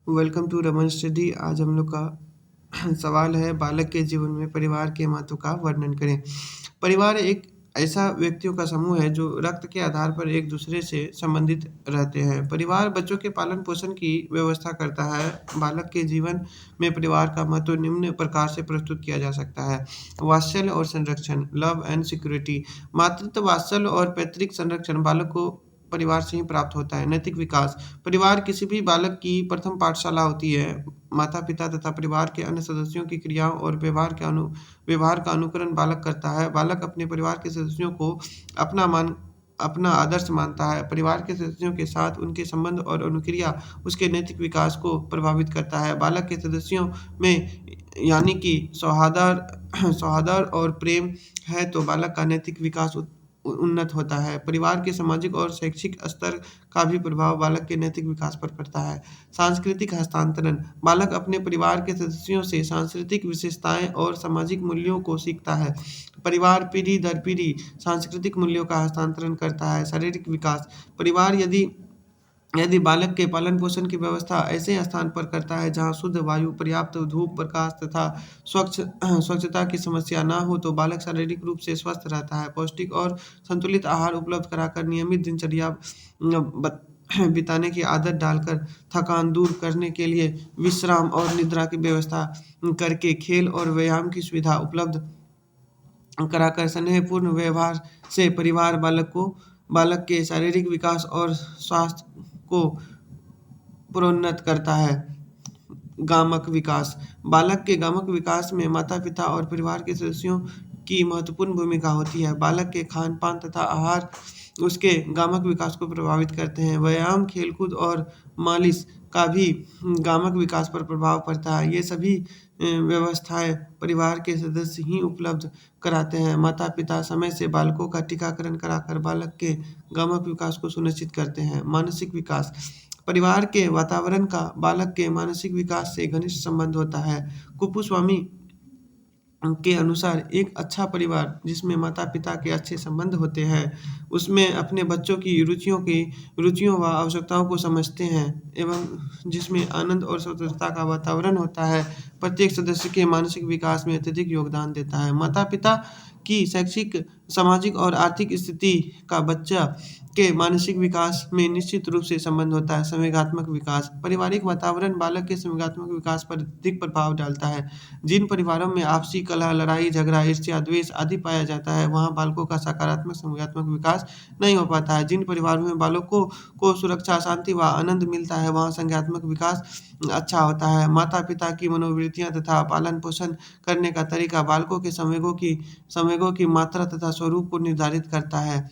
Welcome to Raman study. आज हम लोग का सवाल है, बालक के जीवन में परिवार के महत्व का वर्णन करें। परिवार एक ऐसा व्यक्तियों का समूह है जो रक्त के आधार पर एक दूसरे से संबंधित रहते हैं। परिवार बच्चों के पालन पोषण की व्यवस्था करता है। बालक के जीवन में परिवार का महत्व निम्न प्रकार से प्रस्तुत किया जा सकता है। वात्सल्य और संरक्षण, लव एंड सिक्योरिटी। मातृत्व, वात्सल्य और पैतृक संरक्षण बालक को परिवार से ही प्राप्त होता है। नैतिक विकास, परिवार किसी भी बालक की प्रथम पाठशाला होती है। माता-पिता तथा परिवार के अन्य सदस्यों की क्रियाओं और व्यवहार का अनुकरण बालक करता है। बालक अपने परिवार के सदस्यों को अपना आदर्श मानता है। परिवार के सदस्यों के साथ उनके संबंध और अनुक्रिया उसके नैतिक विकास को प्रभावित करता है। बालक के सदस्यों में यानी कि सौहार्द और प्रेम है तो बालक का नैतिक विकास उन्नत होता है। परिवार के सामाजिक और शैक्षिक स्तर का भी प्रभाव बालक के नैतिक विकास पर पड़ता है। सांस्कृतिक हस्तांतरण, बालक अपने परिवार के सदस्यों से सांस्कृतिक विशेषताएं और सामाजिक मूल्यों को सीखता है। परिवार पीढ़ी दर पीढ़ी सांस्कृतिक मूल्यों का हस्तांतरण करता है। शारीरिक विकास, परिवार यदि यदि बालक के पालन पोषण की व्यवस्था ऐसे स्थान पर करता है जहाँ शुद्ध वायु, पर्याप्त धूप प्रकाश तथा स्वच्छता की समस्या ना हो तो बालक शारीरिक रूप से स्वस्थ रहता है। पौष्टिक और संतुलित आहार उपलब्ध कराकर नियमित दिनचर्या बिताने की आदत डालकर थकान दूर करने के लिए विश्राम और निद्रा की व्यवस्था करके खेल और व्यायाम की सुविधा उपलब्ध कराकर स्नेहपूर्ण व्यवहार से परिवार बालक के शारीरिक विकास और स्वास्थ्य को प्रोन्नत करता है। गामक विकास, बालक के गामक विकास में माता-पिता और परिवार के सदस्यों की महत्वपूर्ण भूमिका होती है। बालक के खान-पान तथा आहार उसके गामक विकास को प्रभावित करते हैं। व्यायाम, खेलकूद और मालिश का भी गामक विकास पर प्रभाव पड़ता है। ये सभी व्यवस्थाएं परिवार के सदस्य ही उपलब्ध कराते हैं। माता-पिता समय से बालकों का टीकाकरण कराकर बालक के गामक विकास को सुनिश्चित करते हैं। मानसिक विकास, परिवार के वातावरण का बालक के मानसिक विकास से घनिष्ठ संबंध होता है। कुपुस्वामी के अनुसार एक अच्छा परिवार जिसमें माता-पिता के अच्छे संबंध होते हैं, उसमें अपने बच्चों की रुचियों व आवश्यकताओं को समझते हैं एवं जिसमें आनंद और स्वतंत्रता का वातावरण होता है, प्रत्येक सदस्य के मानसिक विकास में अत्यधिक योगदान देता है। माता-पिता की शैक्षिक, सामाजिक और आर्थिक स्थिति का बच्चा के मानसिक विकास में निश्चित रूप से संबंध होता है। संवेगात्मक विकास, पारिवारिक वातावरण बालक के संवेगात्मक विकास पर अधिक प्रभाव डालता है। जिन परिवारों में आपसी कलह, लड़ाई झगड़ा, ईर्ष्या, द्वेष आदि पाया जाता है, वहाँ बालकों का सकारात्मक संवेगात्मक विकास नहीं हो पाता है। जिन परिवारों में बालकों को सुरक्षा, शांति व आनंद मिलता है, वहाँ संज्ञानात्मक विकास अच्छा होता है। माता-पिता की मनोवृत्तियाँ तथा पालन-पोषण करने का तरीका बालकों के संवेगों की मात्रा तथा स्वरूप को निर्धारित करता है।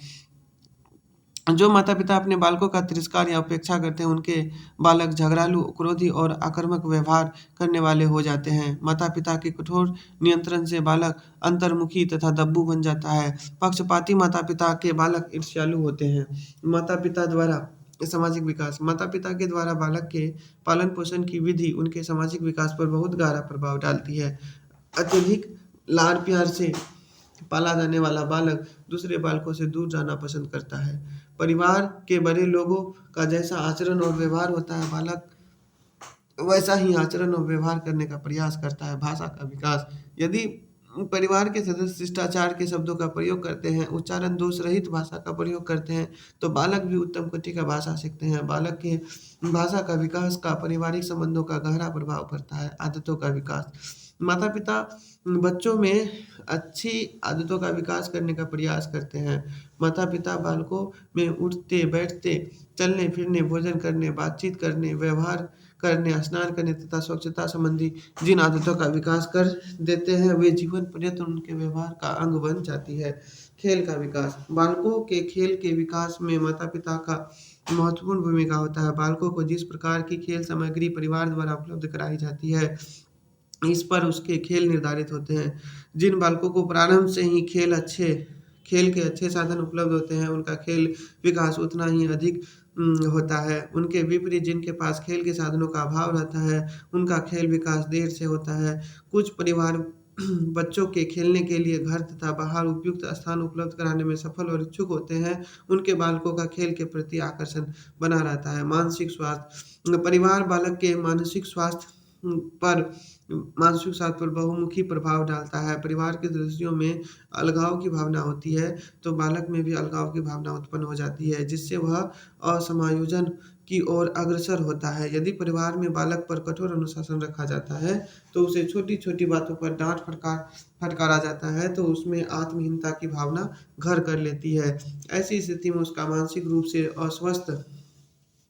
जो माता-पिता अपने बालकों का तिरस्कार या उपेक्षा करते हैं, उनके बालक झगड़ालू, क्रोधी और आक्रामक व्यवहार करने वाले हो जाते हैं। माता-पिता के कठोर नियंत्रण से बालक अंतर्मुखी तथा दब्बू बन जाता है। पक्षपाती माता-पिता के बालक ईर्ष्यालु होते हैं। माता-पिता द्वारा सामाजिक विकास, माता-पिता के द्वारा बालक के पालन-पोषण की विधि उनके सामाजिक विकास पर बहुत गहरा प्रभाव डालती है। अत्यधिक लाड़-प्यार से पाला जाने वाला बालक दूसरे बालकों से दूर जाना पसंद करता है। परिवार के बड़े लोगों का जैसा आचरण और व्यवहार होता है, बालक वैसा ही आचरण और व्यवहार करने का प्रयास करता है। भाषा का विकास, यदि परिवार के सदस्य शिष्टाचार के शब्दों का प्रयोग करते हैं, उच्चारण दोष रहित भाषा का प्रयोग करते हैं, तो बालक भी उत्तम कोटि का भाषा सीखते हैं। बालक के भाषा का विकास का पारिवारिक संबंधों का गहरा प्रभाव पड़ता है। आदतों का विकास, माता-पिता बच्चों में अच्छी आदतों का विकास करने का प्रयास करते हैं। माता-पिता बालकों में उठते, बैठते, चलने फिरने, भोजन करने, बातचीत करने, व्यवहार करने, स्नान करने तथा स्वच्छता संबंधी जिन आदतों का विकास कर देते हैं, वे जीवन पर्यंत उनके व्यवहार का अंग बन जाती है। खेल का विकास, बालकों के खेल के विकास में माता-पिता का महत्वपूर्ण भूमिका होता है। बालकों को जिस प्रकार की खेल सामग्री परिवार द्वारा उपलब्ध कराई जाती है, इस पर उसके खेल निर्धारित होते हैं। जिन बालकों को प्रारंभ से ही खेल के अच्छे साधन उपलब्ध होते हैं, उनका खेल विकास उतना ही अधिक होता है। उनके विपरीत जिनके पास खेल के साधनों का अभाव रहता है, उनका खेल विकास देर से होता है। कुछ परिवार बच्चों के खेलने के लिए घर तथा बाहर उपयुक्त स्थान उपलब्ध कराने में सफल और इच्छुक होते हैं, उनके बालकों का खेल के प्रति आकर्षण बना रहता है। मानसिक स्वास्थ्य, परिवार बालक के पर मानसिक स्वास्थ्य पर बहुमुखी प्रभाव डालता है। परिवार के सदस्यों में अलगाव की भावना होती है, तो बालक में भी अलगाव की भावना उत्पन्न हो जाती है, जिससे वह असमायोजन की ओर अग्रसर होता है। यदि परिवार में बालक पर कठोर अनुशासन रखा जाता है, तो उसे छोटी-छोटी बातों पर डाँट फटकारा जाता है, तो उसमें आत्महीनता की भावना घर कर लेती है। ऐसी स्थिति में उसका मानसिक रूप से अस्वस्थ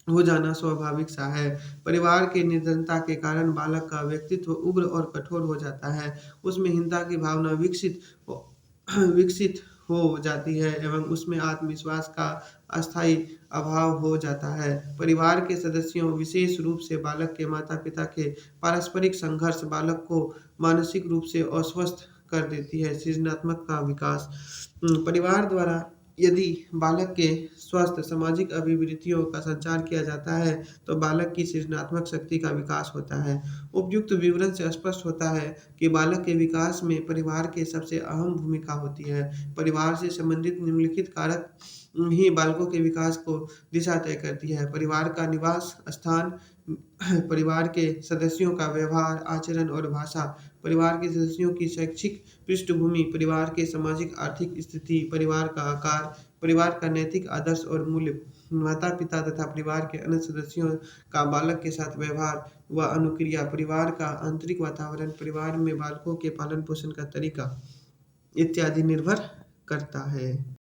हो जाना स्वाभाविक सा है। परिवार के निर्धनता के कारण बालक का व्यक्तित्व उग्र और कठोर हो जाता है। उसमें हिंसा की भावना विकसित हो जाती है एवं उसमें आत्मविश्वास का अस्थायी अभाव हो जाता है। परिवार के सदस्यों, विशेष रूप से बालक के माता-पिता के पारस्परिक संघर्ष बालक को मानसिक रूप से अस्वस्थ कर देती है। सृजनात्मक का विकास, परिवार द्वारा यदि बालक के स्वस्थ सामाजिक अभिवृत्तियों का संचार किया जाता है, तो बालक की सृजनात्मक शक्ति का विकास होता है। उपयुक्त विवरण से स्पष्ट होता है कि बालक के विकास में परिवार की सबसे अहम भूमिका होती है। परिवार से संबंधित निम्नलिखित कारक ही बालकों के विकास को दिशा तय करती है। परिवार का निवास स्थान, परिवार के सदस्यों का व्यवहार, आचरण और भाषा, परिवार के सदस्यों की शैक्षिक पृष्ठभूमि, परिवार के सामाजिक आर्थिक स्थिति, परिवार का आकार, परिवार का नैतिक आदर्श और मूल्य, माता-पिता तथा परिवार के अन्य सदस्यों का बालक के साथ व्यवहार व अनुक्रिया, परिवार का आंतरिक वातावरण, परिवार में बालकों के पालन-पोषण का तरीका इत्यादि निर्भर करता है।